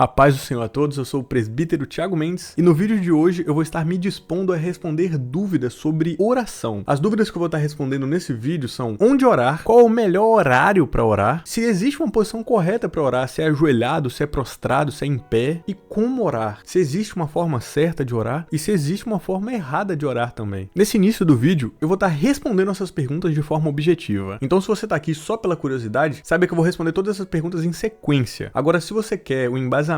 A paz do Senhor a todos, eu sou o presbítero Thiago Mendes e no vídeo de hoje eu vou estar me dispondo a responder dúvidas sobre oração. As dúvidas que eu vou estar respondendo nesse vídeo são: onde orar? Qual é o melhor horário para orar? Se existe uma posição correta para orar, se é ajoelhado, se é prostrado, se é em pé, e como orar? Se existe uma forma certa de orar e se existe uma forma errada de orar também. Nesse início do vídeo eu vou estar respondendo essas perguntas de forma objetiva. Então se você está aqui só pela curiosidade, saiba que eu vou responder todas essas perguntas em sequência. Agora, se você quer o embasamento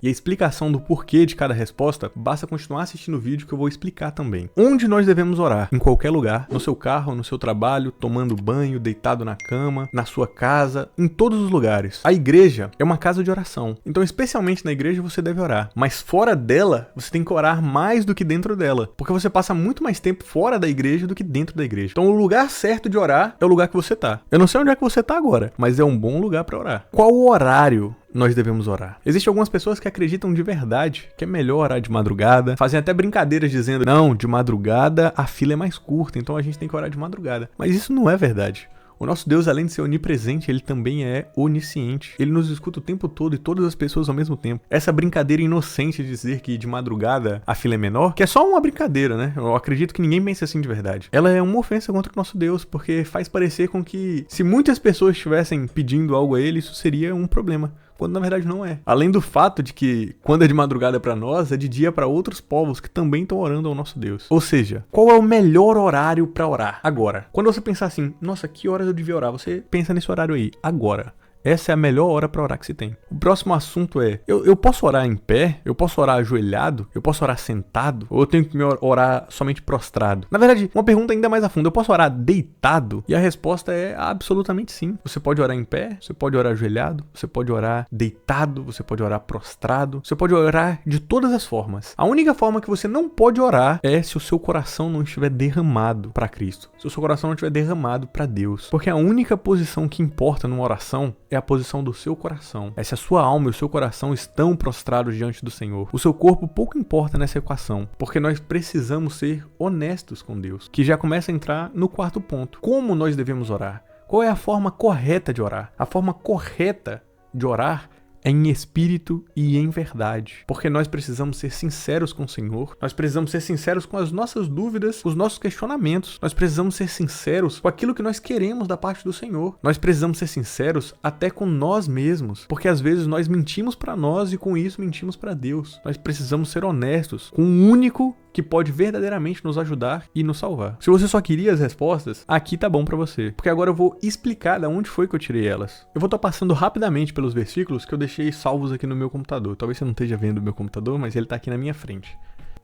e a explicação do porquê de cada resposta, basta continuar assistindo o vídeo que eu vou explicar também. Onde nós devemos orar? Em qualquer lugar, no seu carro, no seu trabalho, tomando banho, deitado na cama, na sua casa, em todos os lugares. A igreja é uma casa de oração, então especialmente na igreja você deve orar, mas fora dela, você tem que orar mais do que dentro dela, porque você passa muito mais tempo fora da igreja do que dentro da igreja. Então o lugar certo de orar é o lugar que você tá. Eu não sei onde é que você tá agora, mas é um bom lugar para orar. Qual o horário nós devemos orar? Existem algumas pessoas que acreditam de verdade que é melhor orar de madrugada, fazem até brincadeiras dizendo: não, de madrugada a fila é mais curta, então a gente tem que orar de madrugada. Mas isso não é verdade. O nosso Deus, além de ser onipresente, ele também é onisciente. Ele nos escuta o tempo todo e todas as pessoas ao mesmo tempo. Essa brincadeira inocente de dizer que de madrugada a fila é menor, que é só uma brincadeira, né? Eu acredito que ninguém pensa assim de verdade. Ela é uma ofensa contra o nosso Deus, porque faz parecer com que se muitas pessoas estivessem pedindo algo a ele, isso seria um problema, quando na verdade não é. Além do fato de que, quando é de madrugada para nós, é de dia para outros povos que também estão orando ao nosso Deus. Ou seja, qual é o melhor horário para orar? Agora. Quando você pensar assim: nossa, que horas eu devia orar? Você pensa nesse horário aí, agora. Essa é a melhor hora para orar que se tem. O próximo assunto é: eu posso orar em pé? Eu posso orar ajoelhado? Eu posso orar sentado? Ou eu tenho que me orar somente prostrado? Na verdade, uma pergunta ainda mais a fundo: eu posso orar deitado? E a resposta é absolutamente sim. Você pode orar em pé, você pode orar ajoelhado, você pode orar deitado, você pode orar prostrado, você pode orar de todas as formas. A única forma que você não pode orar é se o seu coração não estiver derramado para Cristo. Se o seu coração não estiver derramado para Deus. Porque a única posição que importa numa oração é a posição do seu coração. É se a sua alma e o seu coração estão prostrados diante do Senhor. O seu corpo pouco importa nessa equação, porque nós precisamos ser honestos com Deus, que já começa a entrar no quarto ponto. Como nós devemos orar? Qual é a forma correta de orar? A forma correta de orar é em espírito e em verdade. Porque nós precisamos ser sinceros com o Senhor. Nós precisamos ser sinceros com as nossas dúvidas, com os nossos questionamentos. Nós precisamos ser sinceros com aquilo que nós queremos da parte do Senhor. Nós precisamos ser sinceros até com nós mesmos. Porque às vezes nós mentimos para nós e com isso mentimos para Deus. Nós precisamos ser honestos com o único que pode verdadeiramente nos ajudar e nos salvar. Se você só queria as respostas, aqui tá bom pra você, porque agora eu vou explicar de onde foi que eu tirei elas. Eu vou estar passando rapidamente pelos versículos que eu deixei salvos aqui no meu computador. Talvez você não esteja vendo o meu computador, mas ele tá aqui na minha frente.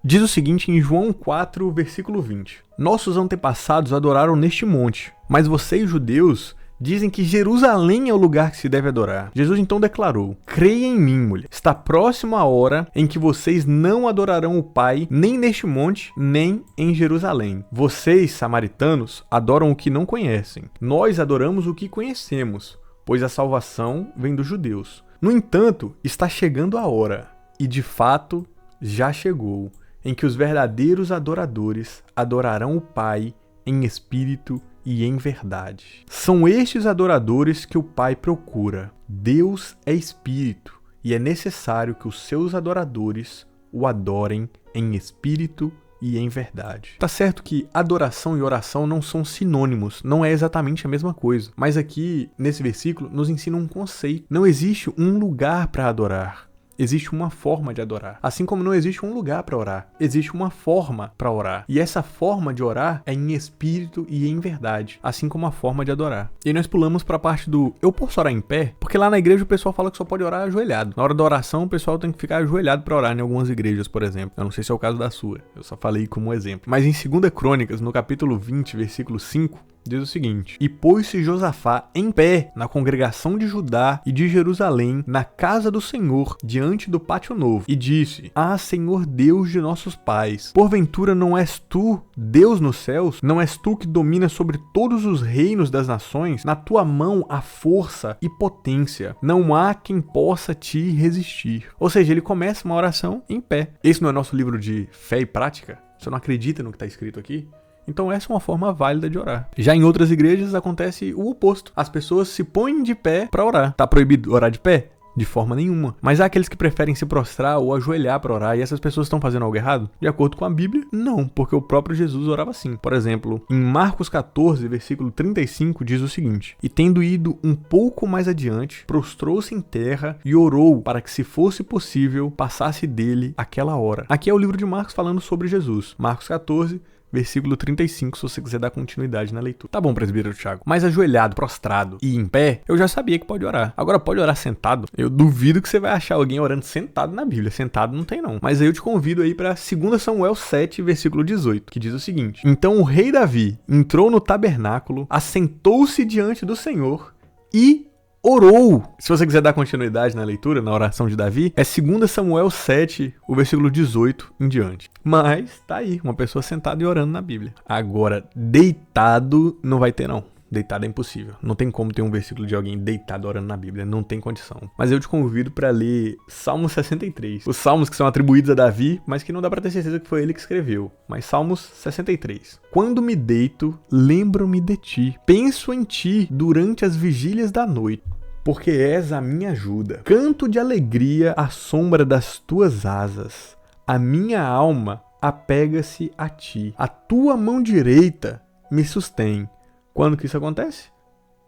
Diz o seguinte em João 4, versículo 20: nossos antepassados adoraram neste monte, mas vocês, judeus, dizem que Jerusalém é o lugar que se deve adorar. Jesus então declarou: creia em mim, mulher. Está próxima a hora em que vocês não adorarão o Pai, nem neste monte, nem em Jerusalém. Vocês, samaritanos, adoram o que não conhecem. Nós adoramos o que conhecemos, pois a salvação vem dos judeus. No entanto, está chegando a hora, e de fato já chegou, em que os verdadeiros adoradores adorarão o Pai em espírito e em verdade. São estes adoradores que o Pai procura. Deus é espírito e é necessário que os seus adoradores o adorem em espírito e em verdade. Tá certo que adoração e oração não são sinônimos, não é exatamente a mesma coisa. Mas aqui, nesse versículo, nos ensina um conceito. Não existe um lugar para adorar. Existe uma forma de adorar. Assim como não existe um lugar para orar, existe uma forma para orar. E essa forma de orar é em espírito e em verdade, assim como a forma de adorar. E aí nós pulamos para a parte do eu posso orar em pé? Porque lá na igreja o pessoal fala que só pode orar ajoelhado. Na hora da oração o pessoal tem que ficar ajoelhado para orar em algumas igrejas, por exemplo. Eu não sei se é o caso da sua, eu só falei como exemplo. Mas em 2 Crônicas, no capítulo 20, versículo 5, diz o seguinte: e pôs-se Josafá em pé na congregação de Judá e de Jerusalém, na casa do Senhor, diante do pátio novo, e disse: ah, Senhor Deus de nossos pais, porventura não és tu Deus nos céus? Não és tu que dominas sobre todos os reinos das nações? Na tua mão há força e potência, não há quem possa te resistir. Ou seja, ele começa uma oração em pé. Esse não é nosso livro de fé e prática? Você não acredita no que está escrito aqui? Então essa é uma forma válida de orar. Já em outras igrejas acontece o oposto. As pessoas se põem de pé para orar. Tá proibido orar de pé? De forma nenhuma. Mas há aqueles que preferem se prostrar ou ajoelhar para orar, e essas pessoas estão fazendo algo errado? De acordo com a Bíblia, não, porque o próprio Jesus orava assim. Por exemplo, em Marcos 14, versículo 35, diz o seguinte: E tendo ido um pouco mais adiante, prostrou-se em terra e orou para que, se fosse possível, passasse dele aquela hora. Aqui é o livro de Marcos falando sobre Jesus. Marcos 14, versículo 35, se você quiser dar continuidade na leitura. Tá bom, presbítero Thiago. Mas ajoelhado, prostrado e em pé, eu já sabia que pode orar. Agora, pode orar sentado? Eu duvido que você vai achar alguém orando sentado na Bíblia. Sentado não tem, não. Mas aí eu te convido aí para 2 Samuel 7, versículo 18, que diz o seguinte: Então o rei Davi entrou no tabernáculo, assentou-se diante do Senhor e orou. Se você quiser dar continuidade na leitura, na oração de Davi, é 2 Samuel 7, o versículo 18 em diante. Mas tá aí, uma pessoa sentada e orando na Bíblia. Agora, deitado não vai ter, não. Deitado é impossível. Não tem como ter um versículo de alguém deitado orando na Bíblia. Não tem condição. Mas eu te convido para ler Salmos 63. Os salmos que são atribuídos a Davi, mas que não dá para ter certeza que foi ele que escreveu. Mas Salmos 63. Quando me deito, lembro-me de ti. Penso em ti durante as vigílias da noite, porque és a minha ajuda. Canto de alegria à sombra das tuas asas. A minha alma apega-se a ti. A tua mão direita me sustém. Quando que isso acontece?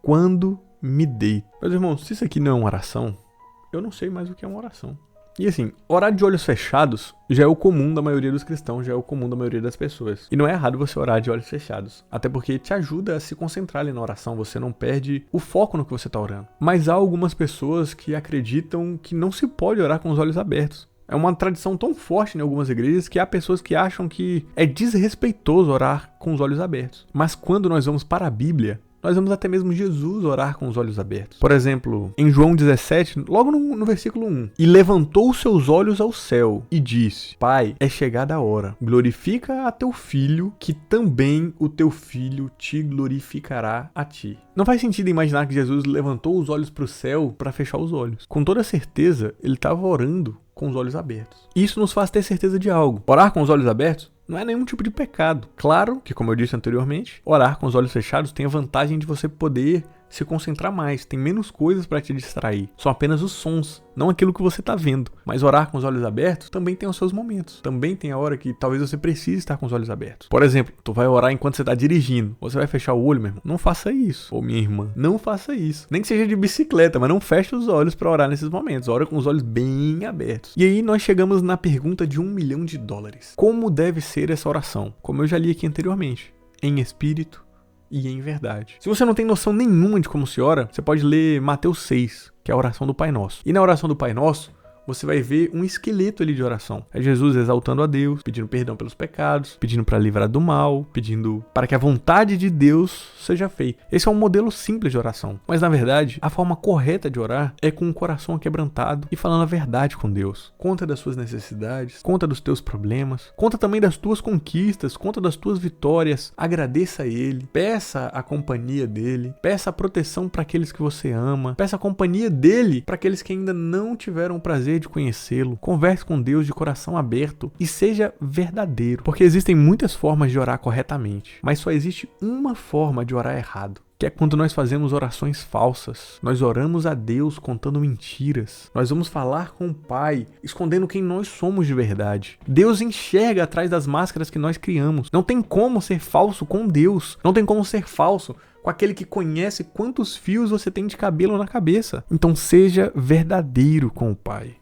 Quando me deito. Meus irmãos, se isso aqui não é uma oração, eu não sei mais o que é uma oração. E assim, orar de olhos fechados já é o comum da maioria dos cristãos, já é o comum da maioria das pessoas. E não é errado você orar de olhos fechados, até porque te ajuda a se concentrar ali na oração, você não perde o foco no que você está orando. Mas há algumas pessoas que acreditam que não se pode orar com os olhos abertos. É uma tradição tão forte em algumas igrejas que há pessoas que acham que é desrespeitoso orar com os olhos abertos. Mas quando nós vamos para a Bíblia, nós vemos até mesmo Jesus orar com os olhos abertos. Por exemplo, em João 17, logo no versículo 1. E levantou seus olhos ao céu e disse: Pai, é chegada a hora. Glorifica a teu filho, que também o teu filho te glorificará a ti. Não faz sentido imaginar que Jesus levantou os olhos para o céu para fechar os olhos. Com toda certeza, ele estava orando com os olhos abertos. Isso nos faz ter certeza de algo. Orar com os olhos abertos não é nenhum tipo de pecado. Claro que, como eu disse anteriormente, orar com os olhos fechados tem a vantagem de você poder se concentrar mais, tem menos coisas para te distrair. São apenas os sons, não aquilo que você está vendo. Mas orar com os olhos abertos também tem os seus momentos. Também tem a hora que talvez você precise estar com os olhos abertos. Por exemplo, tu vai orar enquanto você está dirigindo. Você vai fechar o olho, meu irmão? Não faça isso. Ou minha irmã, não faça isso. Nem que seja de bicicleta, mas não feche os olhos para orar nesses momentos. Ora com os olhos bem abertos. E aí nós chegamos na pergunta de $1 milhão. Como deve ser essa oração? Como eu já li aqui anteriormente. Em espírito e em verdade. Se você não tem noção nenhuma de como se ora, você pode ler Mateus 6, que é a oração do Pai Nosso. E na oração do Pai Nosso, você vai ver um esqueleto ali de oração. É Jesus exaltando a Deus, pedindo perdão pelos pecados, pedindo para livrar do mal, pedindo para que a vontade de Deus seja feita. Esse é um modelo simples de oração. Mas na verdade, a forma correta de orar é com o coração quebrantado e falando a verdade com Deus. Conta das suas necessidades, conta dos teus problemas, conta também das tuas conquistas, conta das tuas vitórias. Agradeça a Ele, peça a companhia dEle, peça a proteção para aqueles que você ama, peça a companhia dEle para aqueles que ainda não tiveram o prazer de conhecê-lo. Converse com Deus de coração aberto e seja verdadeiro, porque existem muitas formas de orar corretamente, mas só existe uma forma de orar errado, que é quando nós fazemos orações falsas. Nós oramos a Deus contando mentiras. Nós vamos falar com o Pai, escondendo quem nós somos de verdade. Deus enxerga atrás das máscaras que nós criamos. Não tem como ser falso com Deus. Não tem como ser falso com aquele que conhece quantos fios você tem de cabelo na cabeça. Então seja verdadeiro com o Pai.